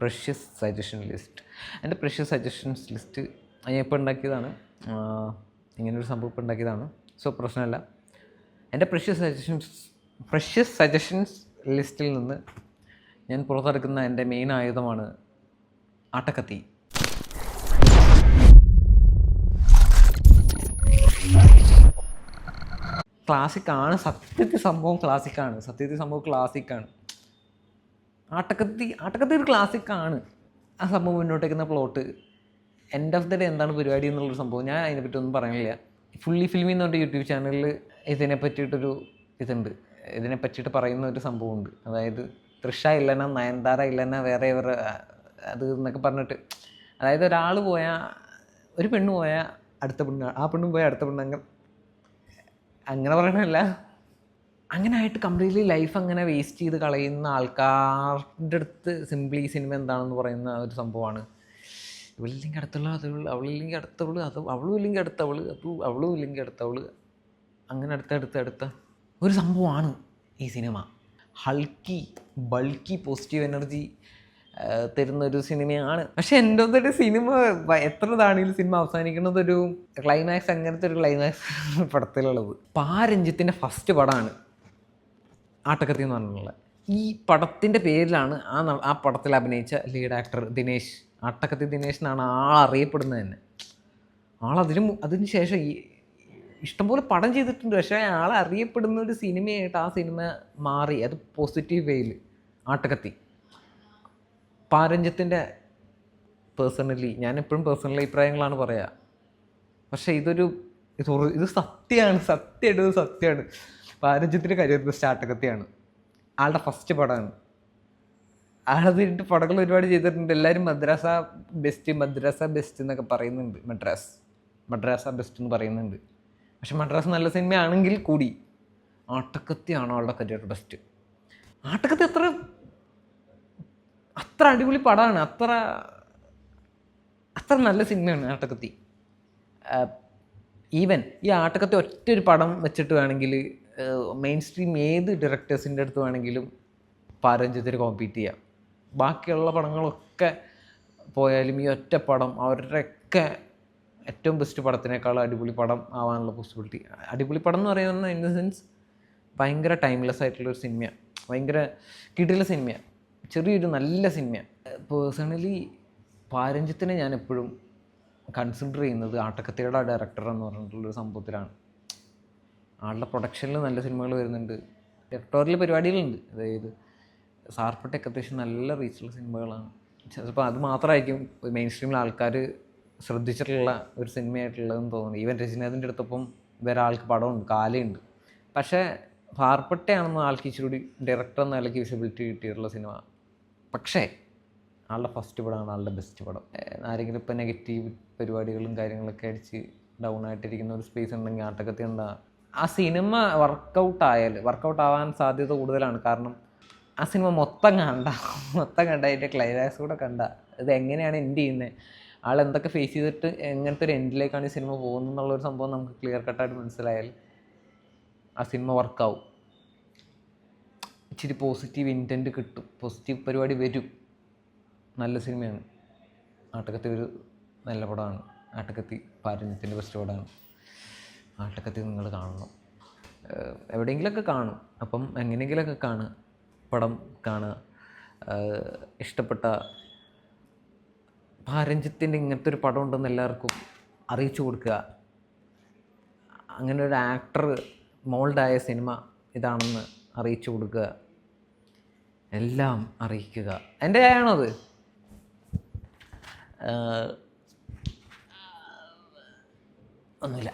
Precious suggestion list. എൻ്റെ precious suggestions list ഞാൻ ഇപ്പോൾ ഉണ്ടാക്കിയതാണ്. ഇങ്ങനൊരു സംഭവം ഇപ്പോൾ ഉണ്ടാക്കിയതാണ്. സോ പ്രശ്നമല്ല. എൻ്റെ പ്രഷ്യസ് സജഷൻസ് ലിസ്റ്റിൽ നിന്ന് ഞാൻ പുറത്തെടുക്കുന്ന എൻ്റെ മെയിൻ ആയുധമാണ് ആട്ടക്കത്തി. ക്ലാസിക്കാണ്, സത്യത്തിൽ സംഭവം ക്ലാസിക്കാണ്. ആട്ടക്കത്തി ഒരു ക്ലാസിക്കാണ്. ആ സംഭവം മുന്നോട്ടേക്കുന്ന plot, end of the day എന്താണ് പരിപാടി എന്നുള്ളൊരു സംഭവം ഞാൻ അതിനെപ്പറ്റി ഒന്നും പറയുന്നില്ല. ഫുള്ളി ഫിൽമി എന്ന് പറഞ്ഞ യൂട്യൂബ് ചാനലിൽ ഇതിനെ പറ്റിയിട്ട് പറയുന്ന ഒരു സംഭവമുണ്ട്. അതായത് തൃഷ ഇല്ലന, നയൻതാര ഇല്ലന, വേറെ അത് എന്നൊക്കെ പറഞ്ഞിട്ട്, അതായത് ഒരു പെണ്ണ് പോയാൽ അടുത്ത പെണ്ണ്, ആ പെണ്ണും പോയാൽ അടുത്ത പെണ്ണ്, അങ്ങനെ പറയണമല്ല, അങ്ങനെ ആയിട്ട് കംപ്ലീറ്റ്ലി ലൈഫ് അങ്ങനെ വേസ്റ്റ് ചെയ്ത് കളയുന്ന ആൾക്കാരുടെ അടുത്ത് സിംപ്ലി സിനിമ എന്താണെന്ന് പറയുന്ന ഒരു സംഭവമാണ്. ഇവളില്ലെങ്കിൽ അടുത്തുള്ള അവളില്ലെങ്കിൽ അടുത്തവള്, അവളും ഇല്ലെങ്കിൽ അടുത്തവള്, അവളും ഇല്ലെങ്കിൽ അടുത്തവള്, അങ്ങനെ അടുത്ത ഒരു സംഭവമാണ് ഈ സിനിമ. ബൾക്കി പോസിറ്റീവ് എനർജി തരുന്നൊരു സിനിമയാണ്. പക്ഷെ എൻ്റെ ഒരു സിനിമ എത്ര താണെങ്കിലും സിനിമ അവസാനിക്കുന്നത് ഒരു ക്ലൈമാക്സ്, അങ്ങനത്തെ ഒരു ക്ലൈമാക്സ് പടത്തിലുള്ളത്. പാരഞ്ജിത്തിൻ്റെ ഫസ്റ്റ് പടമാണ് ആട്ടക്കത്തി എന്ന് പറഞ്ഞിട്ടുള്ളത്. ഈ പടത്തിൻ്റെ പേരിലാണ് ആ പടത്തിൽ അഭിനയിച്ച ലീഡ് ആക്ടർ ദിനേശ്, ആട്ടക്കത്തി ദിനേശ് എന്നാണ് അറിയപ്പെടുന്നത് തന്നെ. അതിന് ശേഷം ഇഷ്ടംപോലെ പടം ചെയ്തിട്ടുണ്ട്. പക്ഷേ അറിയപ്പെടുന്ന ഒരു സിനിമയായിട്ട് ആ സിനിമ മാറി. അത് പോസിറ്റീവ് വേയിൽ. ആട്ടക്കത്തി പാരഞ്ജിത്തിൻ്റെ ഞാൻ എപ്പോഴും പേഴ്സണൽ അഭിപ്രായങ്ങളാണ് പറയുക. പക്ഷേ ഇത് സത്യമാണ്. പാരഞ്ജിത്തിൻ്റെ കരിയർ ബെസ്റ്റ് ആട്ടക്കത്തിയാണ്. ആളുടെ ഫസ്റ്റ് പടമാണ്. ആളതിട്ട് പടങ്ങൾ ഒരുപാട് ചെയ്തിട്ടുണ്ട്. എല്ലാവരും മദ്രാസ ബെസ്റ്റ് എന്നൊക്കെ പറയുന്നുണ്ട്. മദ്രാസ ബെസ്റ്റ് എന്ന് പറയുന്നുണ്ട്. പക്ഷെ മദ്രാസ് നല്ല സിനിമയാണെങ്കിൽ കൂടി ആട്ടക്കത്തിയാണ് ആളുടെ കരിയർ ബെസ്റ്റ്. ആട്ടക്കത്തി അത്ര അടിപൊളി പടമാണ്. അത്ര നല്ല സിനിമയാണ് ആട്ടക്കത്തി. ഈവൻ ഈ ആട്ടക്കത്തി ഒറ്റൊരു പടം വെച്ചിട്ട് വേണമെങ്കിൽ മെയിൻ സ്ട്രീം ഏത് ഡയറക്ടേഴ്സിൻ്റെ അടുത്ത് വേണമെങ്കിലും പാരഞ്ജിത്തിന് കോമ്പീറ്റ് ചെയ്യാം. ബാക്കിയുള്ള പടങ്ങളൊക്കെ പോയാലും ഈ ഒറ്റ പടം അവരുടെയൊക്കെ ഏറ്റവും ബെസ്റ്റ് പടത്തിനേക്കാൾ അടിപൊളി പടം ആവാനുള്ള പോസിബിലിറ്റി. അടിപൊളി പടം എന്ന് പറയുന്നത് ഇൻ ദ സെൻസ് ഭയങ്കര ടൈംലെസ് ആയിട്ടുള്ളൊരു സിനിമയാണ്. ഭയങ്കര കിടില സിനിമയാണ്. ചെറിയൊരു നല്ല സിനിമയാണ്. പേഴ്സണലി പാരഞ്ജിത്തിനെ ഞാൻ എപ്പോഴും കൺസിഡർ ചെയ്യുന്നത് ആട്ടക്കത്തിയുടെ ഡയറക്ടർ എന്ന് പറഞ്ഞിട്ടുള്ളൊരു സംഭവത്തിലാണ്. ആളുടെ പ്രൊഡക്ഷനിൽ നല്ല സിനിമകൾ വരുന്നുണ്ട്, ഡയറക്ടോറിയൽ പരിപാടികളുണ്ട്. അതായത് സാർപ്പട്ടയൊക്കെ അത്യാവശ്യം നല്ല റീച്ചുള്ള സിനിമകളാണ്. ചിലപ്പോൾ അത് മാത്രമായിരിക്കും മെയിൻ സ്ട്രീമിൽ ആൾക്കാർ ശ്രദ്ധിച്ചിട്ടുള്ള ഒരു സിനിമയായിട്ടുള്ളതെന്ന് തോന്നുന്നു. ഈവൻ രജനീകാന്തിൻ്റെ അടുത്തൊപ്പം വേറെ ആൾക്ക് പടമുണ്ട്, കാലയുണ്ട്. പക്ഷേ പാർപ്പട്ടയാണെന്ന് ആൾക്ക് ഇച്ചിരി ഡയറക്ടർ എന്ന നിലയ്ക്ക് വിസിബിലിറ്റി കിട്ടിയിട്ടുള്ള സിനിമ. പക്ഷേ ആളുടെ ഫസ്റ്റ് പടമാണ് ആളുടെ ബെസ്റ്റ് പടം. ആരെങ്കിലും ഇപ്പോൾ നെഗറ്റീവ് പരിപാടികളും കാര്യങ്ങളൊക്കെ അടിച്ച് ഡൗൺ ആയിട്ടിരിക്കുന്ന ഒരു സ്പേസ് ഉണ്ടെങ്കിൽ ആട്ടക്കത്തി ആ സിനിമ വർക്കൗട്ട് ആവാൻ സാധ്യത കൂടുതലാണ്. കാരണം ആ സിനിമ മൊത്തം കണ്ട അതിൻ്റെ ക്ലൈമാക്സ് കൂടെ കണ്ട, ഇത് എങ്ങനെയാണ് എൻഡ് ചെയ്യുന്നത്, ആൾ എന്തൊക്കെ ഫേസ് ചെയ്തിട്ട് എങ്ങനത്തെ ഒരു എൻഡിലേക്കാണ് ഈ സിനിമ പോകുന്നത് എന്നുള്ളൊരു സംഭവം നമുക്ക് ക്ലിയർ കട്ടായിട്ട് മനസ്സിലായാൽ ആ സിനിമ വർക്കാവും. ഇച്ചിരി പോസിറ്റീവ് ഇൻറ്റൻറ്റ് കിട്ടും, പോസിറ്റീവ് പരിപാടി വരും. നല്ല സിനിമയാണ് ആട്ടക്കത്തി. ഒരു നല്ല പടമാണ് ആട്ടക്കത്തി. പാരഞ്ജിത്തിൻ്റെ ബെസ്റ്റ് പടമാണ് ആട്ടക്കത്തി. നിങ്ങൾ കാണണം, എവിടെയെങ്കിലുമൊക്കെ കാണും. അപ്പം എങ്ങനെയെങ്കിലുമൊക്കെ പടം കാണുക. ഇഷ്ടപ്പെട്ട പാരഞ്ജിത്തിൻ്റെ ഇങ്ങനത്തെ ഒരു പടം ഉണ്ടെന്ന് എല്ലാവർക്കും അറിയിച്ചു കൊടുക്കുക. അങ്ങനെ ഒരു ആക്ടർ മോൾഡായ സിനിമ ഇതാണെന്ന് അറിയിച്ചു കൊടുക്കുക. എല്ലാം അറിയിക്കുക. എൻ്റെ ആണത്. ഒന്നുമില്ല.